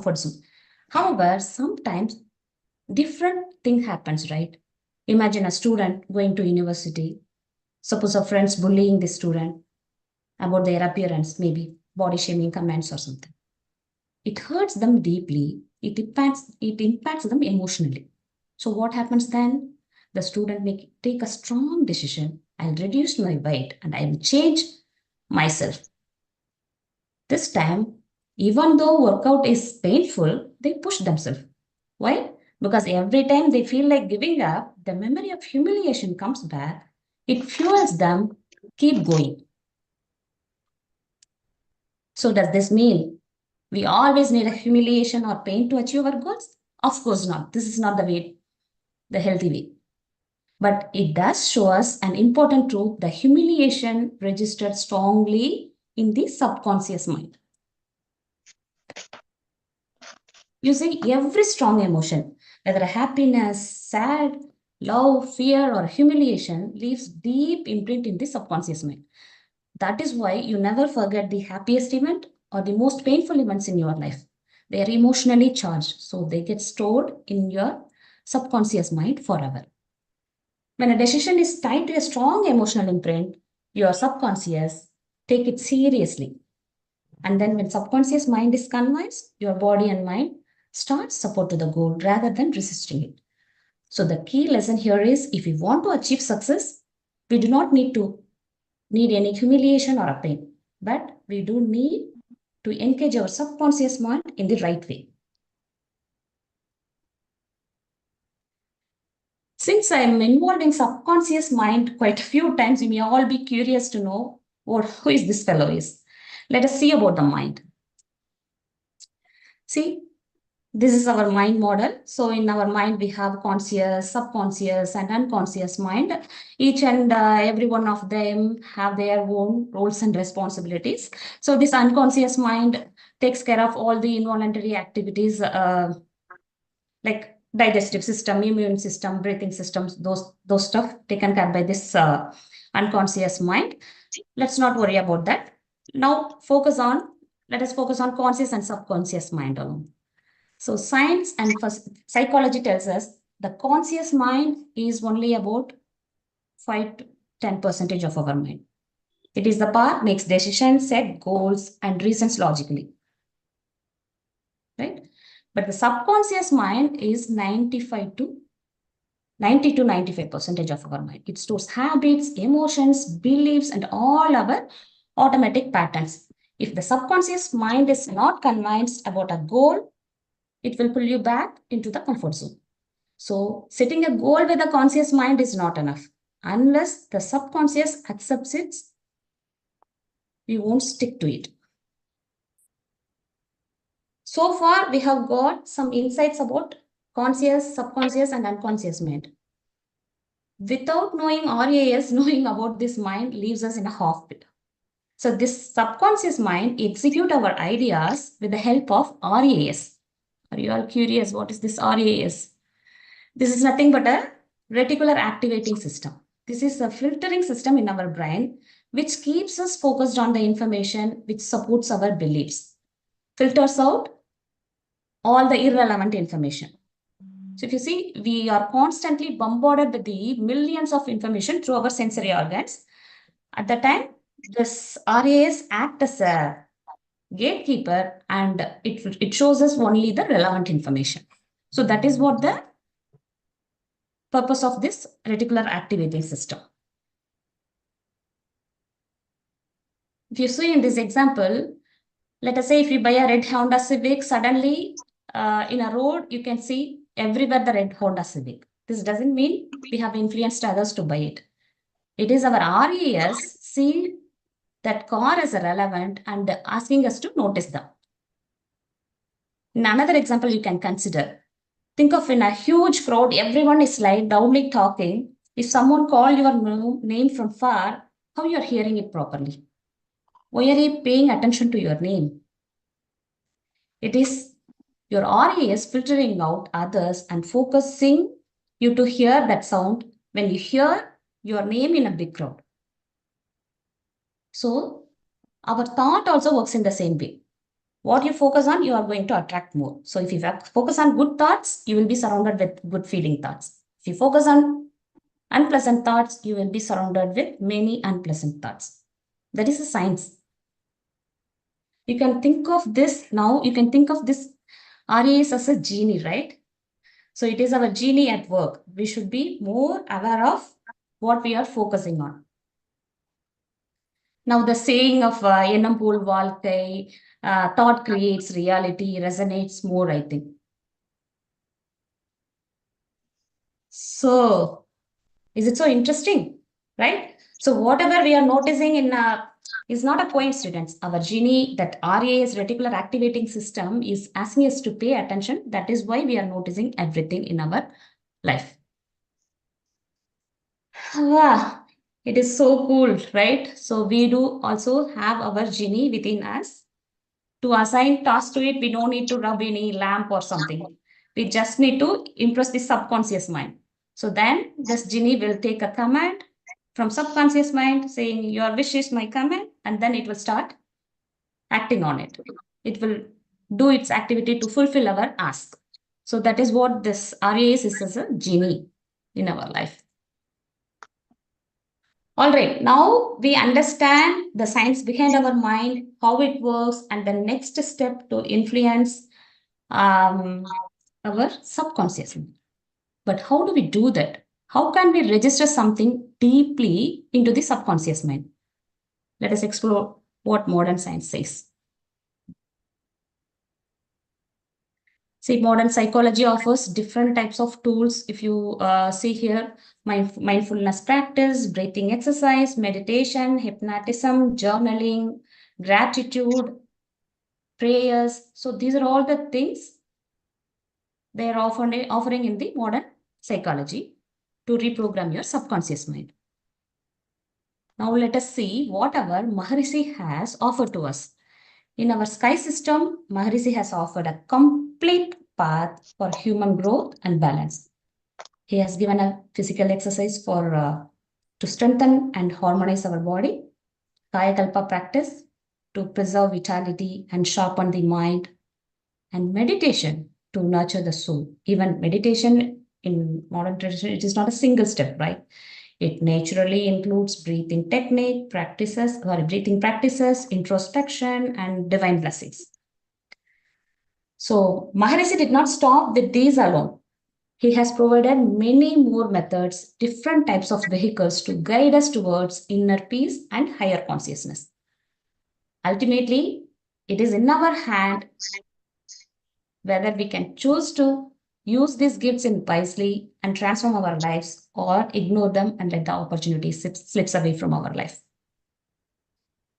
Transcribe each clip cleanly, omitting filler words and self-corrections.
comfort zone. However, sometimes different thing happens, right? Imagine a student going to university. Suppose a friend's bullying the student about their appearance, maybe body shaming comments or something. It hurts them deeply. It impacts them emotionally. So what happens then? The student may take a strong decision. I'll reduce my weight and I will change myself. This time, even though workout is painful, they push themselves. Why? Because every time they feel like giving up, the memory of humiliation comes back. It fuels them keep going. So does this mean we always need a humiliation or pain to achieve our goals? Of course not. This is not the way, the healthy way. But it does show us an important truth: the humiliation registered strongly in the subconscious mind. You see, every strong emotion, whether happiness, sad, love, fear, or humiliation, leaves deep imprint in the subconscious mind. That is why you never forget the happiest event or the most painful events in your life. They are emotionally charged, so they get stored in your subconscious mind forever. When a decision is tied to a strong emotional imprint, your subconscious take it seriously. And then when subconscious mind is convinced, your body and mind start support to the goal rather than resisting it. So the key lesson here is, if we want to achieve success, we do not need any humiliation or a pain, but we do need to engage our subconscious mind in the right way. Since I am involved in subconscious mind quite a few times, you may all be curious to know who is this fellow is. Let us see about the mind. See, this is our mind model. So in our mind, we have conscious, subconscious, and unconscious mind. Each and every one of them have their own roles and responsibilities. So this unconscious mind takes care of all the involuntary activities, like digestive system, immune system, breathing systems, those stuff taken care by this unconscious mind. Let's not worry about that. Now let us focus on conscious and subconscious mind alone. So science and psychology tells us the conscious mind is only about 5 to 10% of our mind. It is the part makes decisions, set goals, and reasons logically. Right? But the subconscious mind is 90 to 95% of our mind. It stores habits, emotions, beliefs, and all our automatic patterns. If the subconscious mind is not convinced about a goal, it will pull you back into the comfort zone. So setting a goal with the conscious mind is not enough. Unless the subconscious accepts it, we won't stick to it. So far, we have got some insights about conscious, subconscious, and unconscious mind. Without knowing RAS, knowing about this mind leaves us in a half bit. So this subconscious mind execute our ideas with the help of RAS. Are you all curious what is this RAS? This is nothing but a reticular activating system. This is a filtering system in our brain which keeps us focused on the information which supports our beliefs. Filters out all the irrelevant information. So if you see, we are constantly bombarded with the millions of information through our sensory organs. At the time, this RAS act as a gatekeeper and it shows us only the relevant information. So that is what the purpose of this reticular activating system. If you see in this example, let us say if you buy a red Honda Civic, suddenly in a road, you can see everywhere the red Honda Civic. This doesn't mean we have influenced others to buy it. It is our RAS see that car as relevant and asking us to notice them. In another example, you can consider. Think of in a huge crowd, everyone is like loudly talking. If someone called your name from far, how you are hearing it properly? Why are you paying attention to your name? It is your RAS filtering out others and focusing you to hear that sound when you hear your name in a big crowd. So our thought also works in the same way. what you focus on, you are going to attract more. So if you focus on good thoughts, you will be surrounded with good feeling thoughts. If you focus on unpleasant thoughts, you will be surrounded with many unpleasant thoughts. That is a science. You can think of this now, you can think of this RAS as a genie, right? So it is our genie at work. We should be more aware of what we are focusing on. Now, the saying of Enam pol வாழ்க்கை, thought creates reality, resonates more, I think. So, is it so interesting, right? So, whatever we are noticing in is not a coincidence. Our genie, that RAS reticular activating system, is asking us to pay attention. That is why we are noticing everything in our life. Ah, it is so cool, right? So we do also have our genie within us. To assign tasks to it, we don't need to rub any lamp or something. We just need to impress the subconscious mind. So then this genie will take a command from subconscious mind saying your wish is my command, and then it will start acting on it. It will do its activity to fulfill our ask. So that is what this RAS is as a genie in our life. All right, now we understand the science behind our mind, how it works, and the next step to influence our subconscious mind. But how do we do that? How can we register something deeply into the subconscious mind? Let us explore what modern science says. See, modern psychology offers different types of tools. If you see here, mindfulness practice, breathing exercise, meditation, hypnotism, journaling, gratitude, prayers. So these are all the things they are offering in the modern psychology to reprogram your subconscious mind. Now let us see what our Maharishi has offered to us. In our sky system, Maharishi has offered a complete path for human growth and balance. He has given a physical exercise for to strengthen and harmonize our body, Kaya Kalpa practice to preserve vitality and sharpen the mind, and meditation to nurture the soul. Even meditation in modern tradition, it is not a single step, right? It naturally includes breathing practices, introspection, and divine blessings. So Maharishi did not stop with these alone. He has provided many more methods, different types of vehicles to guide us towards inner peace and higher consciousness. Ultimately, it is in our hand whether we can choose to use these gifts in wisely and transform our lives, or ignore them and let the opportunity slips away from our life.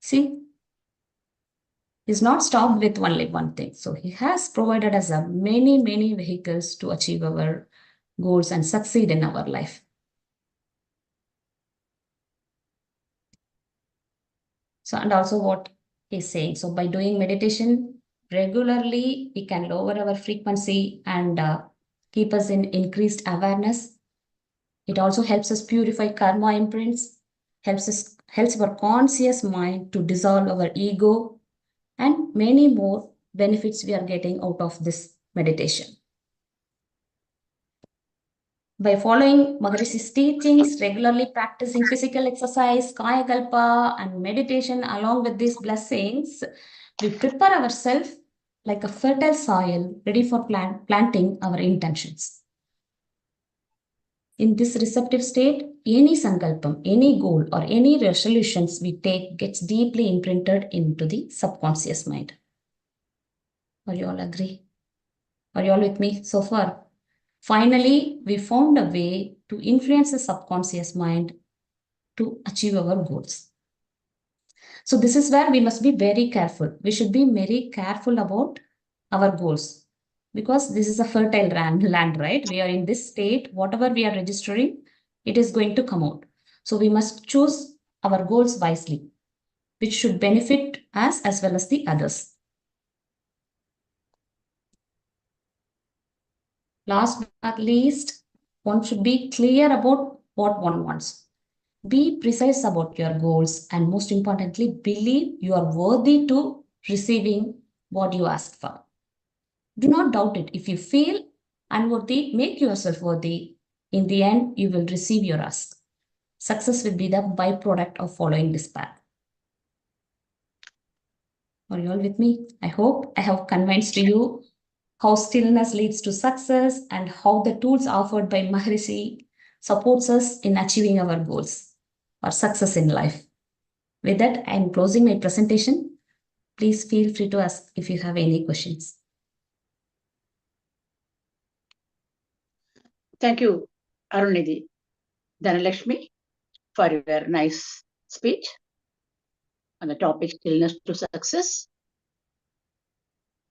See, he's not stopped with only one thing. So he has provided us many vehicles to achieve our goals and succeed in our life. So, and also what he's saying. So by doing meditation regularly, we can lower our frequency and keep us in increased awareness. It also helps us purify karma imprints, helps our conscious mind to dissolve our ego, and many more benefits we are getting out of this meditation. By following Maharishi's teachings, regularly practicing physical exercise, Kaya Kalpa, and meditation along with these blessings, we prepare ourselves like a fertile soil ready for planting our intentions. In this receptive state, any sankalpam, any goal, or any resolutions we take gets deeply imprinted into the subconscious mind. Are you all agree? Are you all with me so far? Finally, we found a way to influence the subconscious mind to achieve our goals. So this is where we must be very careful. We should be very careful about our goals, because this is a fertile land, right? We are in this state, whatever we are registering, it is going to come out. So we must choose our goals wisely, which should benefit us as well as the others. Last but not least, one should be clear about what one wants. Be precise about your goals, and most importantly, believe you are worthy to receiving what you asked for. Do not doubt it. If you feel unworthy, make yourself worthy. In the end, you will receive your ask. Success will be the byproduct of following this path. Are you all with me? I hope I have convinced you how stillness leads to success and how the tools offered by Maharishi supports us in achieving our goals or success in life. With that, I am closing my presentation. Please feel free to ask if you have any questions. Thank you, Arulnidhi Dhanalakshmi, for your nice speech on the topic stillness to success.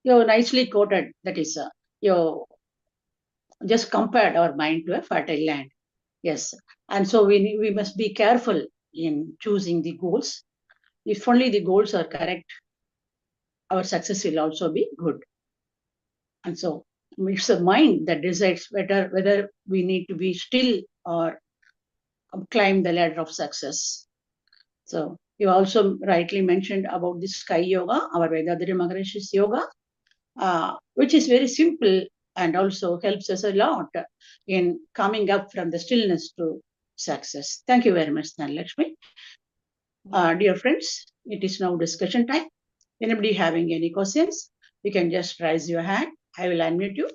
You nicely quoted, that is, you just compared our mind to a fertile land. Yes, and so we must be careful in choosing the goals. If only the goals are correct, our success will also be good. And so it's the mind that decides whether we need to be still or climb the ladder of success. So you also rightly mentioned about the sky yoga, our Vedadari Maharishi's yoga, which is very simple and also helps us a lot in coming up from the stillness to success. Thank you very much, Dhanalakshmi. Dear friends, it is now discussion time. Anybody having any questions, you can just raise your hand. I will unmute you.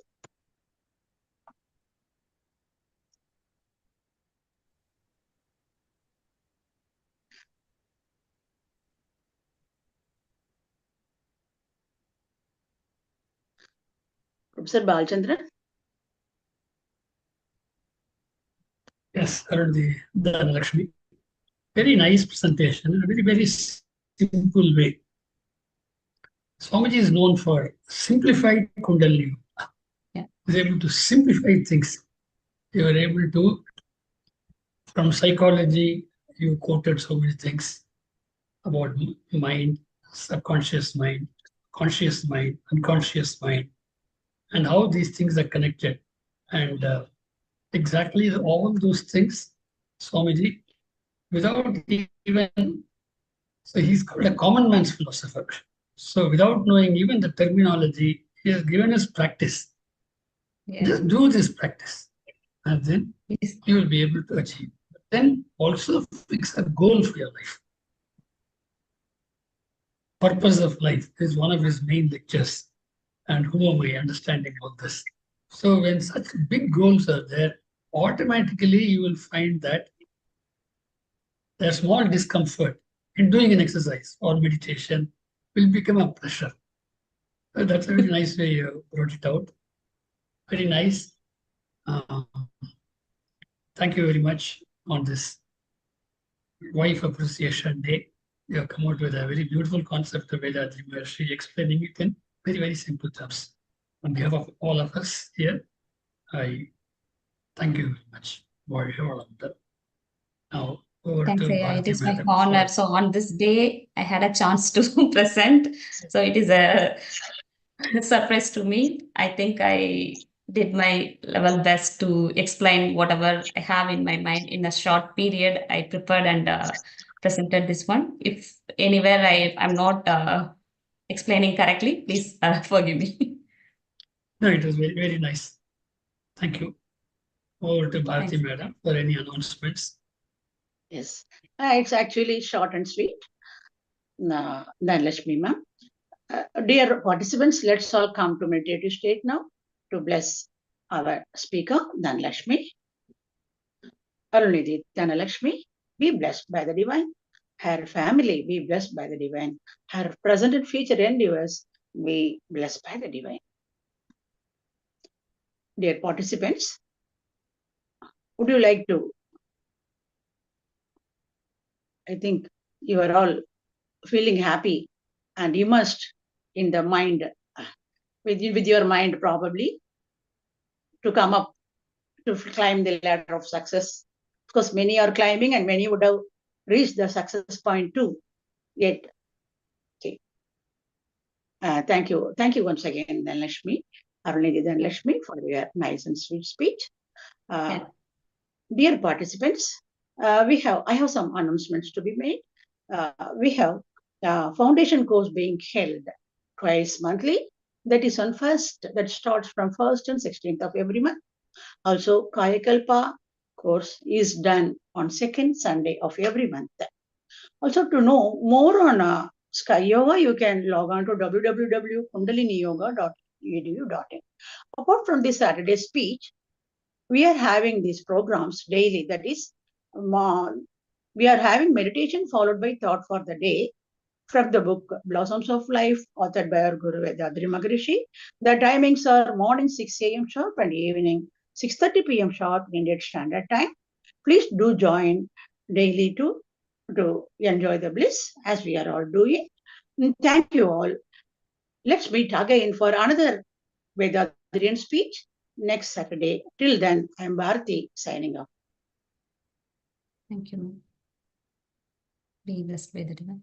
Professor Balchandran. Yes, Arulnidhi Dhanalakshmi. Very nice presentation in a very, very simple way. Swamiji is known for simplified Kundalini. Yeah. He's able to simplify things. You are able to, from psychology, you quoted so many things about mind, subconscious mind, conscious mind, unconscious mind, and how these things are connected. And exactly all those things, Swamiji, without even, so he's called a common man's philosopher. So without knowing even the terminology, he has given us practice. Yeah. Just do this practice, and then Yes. you will be able to achieve. But then also fix a goal for your life. Purpose of life is one of his main lectures. And who am I understanding all this? So when such big goals are there, automatically you will find that there's small discomfort in doing an exercise or meditation will become a pressure. That's a very nice way you brought it out. Very nice. Thank you very much on this Wife Appreciation Day. You have come out with a very beautiful concept of Vedadri Maharshi, explaining it in very, very simple terms. On behalf of all of us here, I thank you very much for your order. Now, over Thanks, to Aya. It Bharati is my Madam. honor. So on this day, I had a chance to present. So it is a surprise to me. I think I did my level best to explain whatever I have in my mind in a short period. I prepared and presented this one. If anywhere I'm not explaining correctly, please forgive me. No, it was very, very nice. Thank you. Over to Bharati Thanks. Madam for any announcements. Yes, it's actually short and sweet. Dhanalakshmi ma'am. Dear participants, let's all come to meditative state now to bless our speaker, Dhanalakshmi. Arulnidhi Dhanalakshmi, be blessed by the divine. Her family be blessed by the divine. Her present and future endeavors be blessed by the divine. Dear participants, would you like to? I think you are all feeling happy and immersed in the mind, with your mind probably, to come up to climb the ladder of success. Of course, many are climbing and many would have reached the success point too. Yet, okay. Thank you once again, Dhanalakshmi, Arulnidhi Dhanalakshmi, for your nice and sweet speech. Yeah. Dear participants, I have some announcements to be made. We have foundation course being held twice monthly. That is on first, that starts from 1st and 16th of every month. Also, Kayakalpa course is done on 2nd Sunday of every month. Also, to know more on Sky Yoga, you can log on to www.kundaliniyoga.edu.in. Apart from this Saturday speech, we are having these programs daily. That is, we are having meditation followed by thought for the day from the book Blossoms of Life, authored by our Guru Vedadri Maharishi. The timings are morning 6 a.m. sharp and evening 6:30 p.m. sharp Indian Standard Time. Please do join daily to enjoy the bliss as we are all doing. Thank you all. Let's meet again for another Vedadrian speech next Saturday. Till then, I am Bharati signing off. Thank you. Be blessed by the divine.